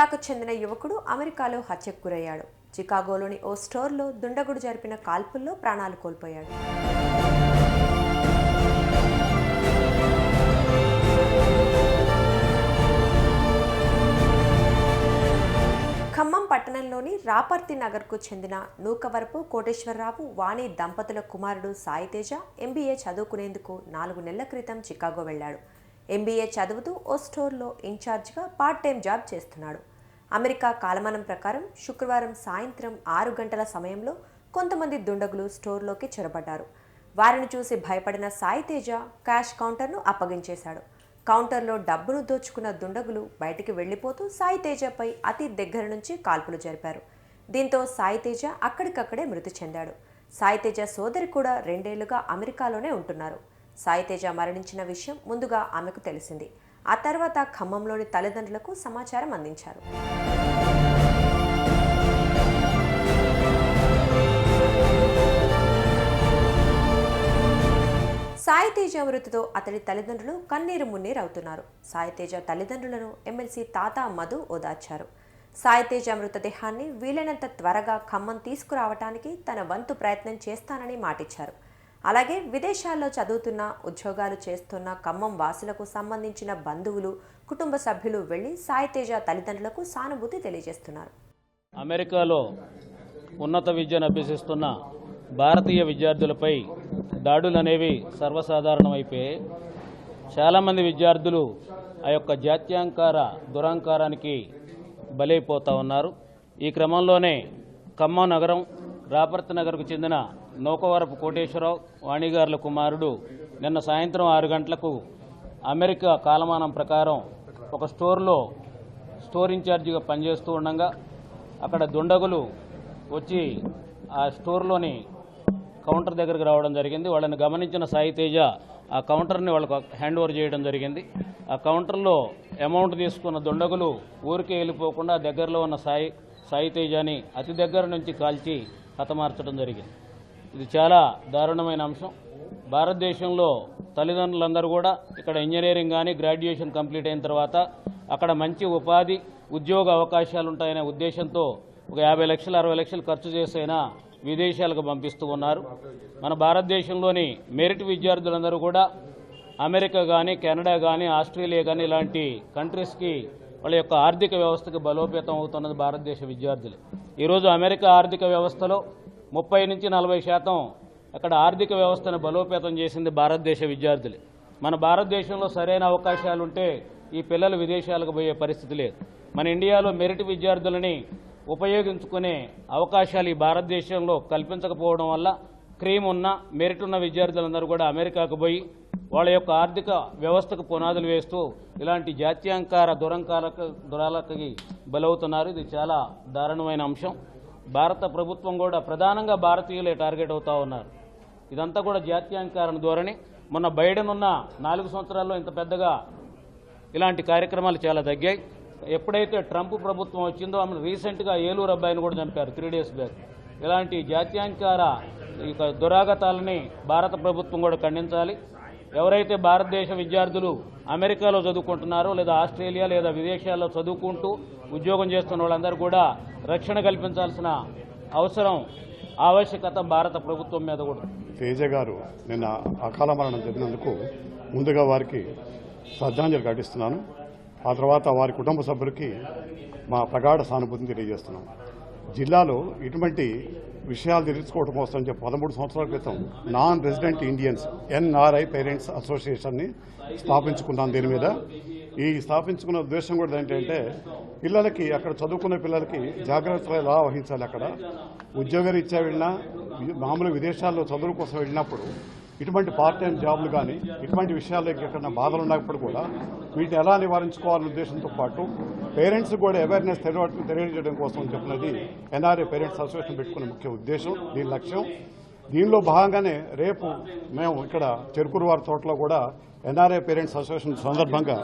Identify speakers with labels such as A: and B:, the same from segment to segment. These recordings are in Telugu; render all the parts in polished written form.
A: జిల్లాకు చెందిన యువకుడు అమెరికాలో హత్యకు గురయ్యాడు. చికాగోలోని ఓ స్టోర్లో దుండగుడు జరిపిన కాల్పుల్లో ప్రాణాలు కోల్పోయాడు. ఖమ్మం పట్టణంలోని రాపర్తి నగర్కు చెందిన నూకవరపు కోటేశ్వరరావు వాణి దంపతుల కుమారుడు సాయితేజ ఎంబీఏ చదువుకునేందుకు 4 నెలల క్రితం చికాగో వెళ్లాడు. ఎంబీఏ చదువుతూ ఓ స్టోర్లో ఇన్ఛార్జిగా పార్ట్ టైం జాబ్ చేస్తున్నాడు. అమెరికా కాలమానం ప్రకారం శుక్రవారం సాయంత్రం 6 గంటల సమయంలో కొంతమంది దుండగులు స్టోర్లోకి చొరబడ్డారు. వారిని చూసి భయపడిన సాయితేజ క్యాష్ కౌంటర్ను అప్పగించేశాడు. కౌంటర్లో డబ్బును దోచుకున్న దుండగులు బయటికి వెళ్లిపోతూ సాయితేజపై అతి దగ్గర నుంచి కాల్పులు జరిపారు. దీంతో సాయితేజ అక్కడికక్కడే మృతి చెందాడు. సాయితేజ సోదరి కూడా 2 ఏళ్లుగా అమెరికాలోనే ఉంటున్నారు. సాయితేజ మరణించిన విషయం ముందుగా ఆమెకు తెలిసింది. ఆ తర్వాత ఖమ్మంలోని తల్లిదండ్రులకు సమాచారం అందించారు. సాయితేజ మృతితో అతడి తల్లిదండ్రులు కన్నీరు మున్నీరవుతున్నారు. సాయితేజ తల్లిదండ్రులను ఎమ్మెల్సీ తాత మధు ఓదార్చారు. సాయితేజ మృతదేహాన్ని వీలైనంత త్వరగా ఖమ్మం తీసుకురావటానికి తన వంతు ప్రయత్నం చేస్తానని మాటిచ్చారు. అలాగే విదేశాల్లో చదువుతున్న, ఉద్యోగాలు చేస్తున్న ఖమ్మం వాసులకు సంబంధించిన బంధువులు, కుటుంబ సభ్యులు వెళ్లి సాయితేజ తల్లిదండ్రులకు సానుభూతి తెలియజేస్తున్నారు.
B: అమెరికాలో ఉన్నత విద్యను అభ్యసిస్తున్న భారతీయ విద్యార్థులపై దాడులు అనేవి సర్వసాధారణమైపోయాయి. చాలామంది విద్యార్థులు ఆ యొక్క జాత్యాంకార దురహంకారానికి బలైపోతూ ఉన్నారు. ఈ క్రమంలోనే ఖమ్మం నగరం రాపర్తి నగర్కు చెందిన నూకవరపు కోటేశ్వరరావు వాణిగారుల కుమారుడు నిన్న సాయంత్రం 6 గంటలకు అమెరికా కాలమానం ప్రకారం ఒక స్టోర్ ఇన్ఛార్జిగా పనిచేస్తూ ఉండగా అక్కడ దుండగులు వచ్చి ఆ స్టోర్లోని కౌంటర్ దగ్గరికి రావడం జరిగింది. వాళ్ళని గమనించిన సాయితేజ ఆ కౌంటర్ని వాళ్ళకు హ్యాండ్ ఓవర్ చేయడం జరిగింది. ఆ కౌంటర్లో అమౌంట్ తీసుకున్న దుండగులు ఊరికే వెళ్ళిపోకుండా దగ్గరలో ఉన్న సాయితేజని అతి దగ్గర నుంచి కాల్చి హతమార్చడం జరిగింది. ఇది చాలా దారుణమైన అంశం. భారతదేశంలో తల్లిదండ్రులందరూ కూడా ఇక్కడ ఇంజనీరింగ్ కానీ గ్రాడ్యుయేషన్ కంప్లీట్ అయిన తర్వాత అక్కడ మంచి ఉపాధి, ఉద్యోగ అవకాశాలు ఉంటాయనే ఉద్దేశంతో ఒక 50 లక్షలు 60 లక్షలు ఖర్చు చేసైనా విదేశాలకు పంపిస్తూ ఉన్నారు. మన భారతదేశంలోని మెరిట్ విద్యార్థులందరూ కూడా అమెరికా కానీ, కెనడా కానీ, ఆస్ట్రేలియా కానీ ఇలాంటి కంట్రీస్కి వాళ్ళ యొక్క ఆర్థిక వ్యవస్థకు బలోపేతం అవుతున్నది భారతదేశ విద్యార్థులు. ఈరోజు అమెరికా ఆర్థిక వ్యవస్థలో 30 నుంచి 40% అక్కడ ఆర్థిక వ్యవస్థను బలోపేతం చేసింది భారతదేశ విద్యార్థులు. మన భారతదేశంలో సరైన అవకాశాలు ఉంటే ఈ పిల్లలు విదేశాలకు పోయే పరిస్థితి లేదు. మన ఇండియాలో మెరిట్ విద్యార్థులని ఉపయోగించుకునే అవకాశాలు ఈ భారతదేశంలో కల్పించకపోవడం వల్ల క్రీమ్ ఉన్న, మెరిట్ ఉన్న విద్యార్థులందరూ కూడా అమెరికాకు పోయి వాళ్ళ యొక్క ఆర్థిక వ్యవస్థకు పునాదులు వేస్తూ ఇలాంటి జాత్యాంకార దురాలకి బలవుతున్నారు. ఇది చాలా దారుణమైన అంశం. భారత ప్రభుత్వం కూడా ప్రధానంగా భారతీయులే టార్గెట్ అవుతూ ఉన్నారు. ఇదంతా కూడా జాత్యాంకార ధోరణి. మొన్న బైడెన్ ఉన్న 4 సంవత్సరాల్లో ఇంత పెద్దగా ఇలాంటి కార్యక్రమాలు చాలా తగ్గాయి. ఎప్పుడైతే ట్రంప్ ప్రభుత్వం వచ్చిందో ఆమె రీసెంట్గా ఏలూరు అబ్బాయిని కూడా చంపారు 3 డేస్ బ్యాక్. ఇలాంటి జాత్యాంకార దురాగతాలని భారత ప్రభుత్వం కూడా ఖండించాలి. ఎవరైతే భారతదేశ విద్యార్థులు అమెరికాలో చదువుకుంటున్నారో లేదా ఆస్ట్రేలియా లేదా విదేశాల్లో చదువుకుంటూ ఉద్యోగం చేస్తున్న వాళ్ళందరూ కూడా రక్షణ కల్పించాల్సిన ఆవశ్యకత భారత ప్రభుత్వం మీద కూడా.
C: తేజ గారు నిన్న అకాల మరణం జరిగినందుకు ముందుగా వారికి శ్రద్ధాంజలి ఘటిస్తున్నాను. ఆ తర్వాత వారి కుటుంబ సభ్యులకి మా ప్రగాఢ సానుభూతిని తెలియజేస్తున్నాం. జిల్లాలో ఇటువంటి విషయాలు తెలుసుకోవడం కోసం 13 సంవత్సరాల క్రితం non resident Indians NRI parents అసోసియేషన్ని స్థాపించుకున్నాం. దీని మీద ఈ స్థాపించుకున్న ఉద్దేశం కూడా ఏంటంటే పిల్లలకి, అక్కడ చదువుకున్న పిల్లలకి జాగ్రత్తలు ఎలా వహించాలి, అక్కడ ఉద్యోగరీత్యా వెళ్ళినా, మామూలు విదేశాల్లో చదువుల కోసం వెళ్ళినప్పుడు ఇటువంటి పార్ట్ టైం జాబ్లు కానీ ఇటువంటి విషయాల్లో ఎక్కడైనా బాధలు ఉన్నప్పుడు కూడా వీటిని ఎలా నివారించుకోవాలనే ఉద్దేశంతో పాటు పేరెంట్స్ కూడా అవేర్నెస్ తెలియజేయడం కోసం చెప్పినది NRI పేరెంట్స్ అసోసియేషన్ పెట్టుకునే ముఖ్య ఉద్దేశం, దీని లక్ష్యం. దీనిలో భాగంగానే రేపు మేము ఇక్కడ చెరుకురువారి తోటలో కూడా NRI పేరెంట్స్ అసోసియేషన్ సందర్భంగా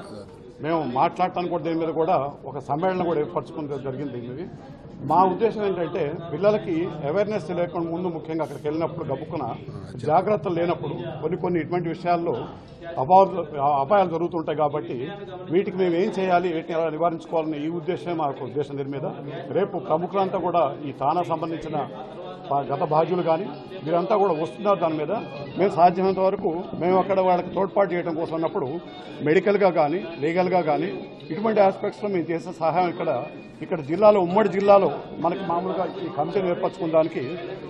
C: మేము మాట్లాడటానికి కూడా దీని మీద కూడా ఒక సమ్మేళనం కూడా ఏర్పరచుకునే జరిగింది. మా ఉద్దేశం ఏంటంటే పిల్లలకి అవేర్నెస్ లేకుండా ముందు ముఖ్యంగా అక్కడికి వెళ్ళినప్పుడు గబుక్కున జాగ్రత్తలు లేనప్పుడు కొన్ని ఇటువంటి విషయాల్లో అపాయాలు జరుగుతుంటాయి కాబట్టి వీటికి మేము ఏం చేయాలి, వీటిని ఎలా నివారించుకోవాలని ఈ ఉద్దేశమే మాకు ఉద్దేశం. దీని మీద రేపు ప్రముఖులంతా కూడా ఈ తానా సంబంధించిన గత బాధ్యులు కానీ వీరంతా కూడా వస్తున్నారు. దాని మీద మేము సాధ్యమైనంత వరకు మేము అక్కడ వాళ్ళకి తోడ్పాటు చేయడం కోసం ఉన్నప్పుడు మెడికల్గా కానీ లీగల్గా కానీ ఇటువంటి ఆస్పెక్ట్స్లో మేము చేసే సహాయం ఇక్కడ జిల్లాలో ఉమ్మడి జిల్లాలో మనకి మామూలుగా ఈ కమిటీని ఏర్పరచుకోవడానికి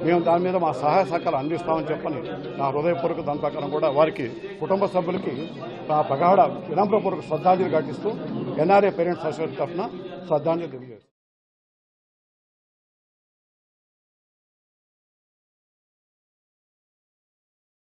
C: మేము దాని మీద మా సహాయ సహకారాలు అందిస్తామని చెప్పని నా హృదయపూర్వక దాని ప్రకారం కూడా వారికి కుటుంబ సభ్యులకి నా ప్రగాఢ వినమ్రపూర్వక శ్రద్ధాంజలి ఘటిస్తూ ఎన్ఆర్ఏ పేరెంట్స్ అసోసియేషన్ తరఫున శ్రద్ధాంజలి తెలియజేస్తాం.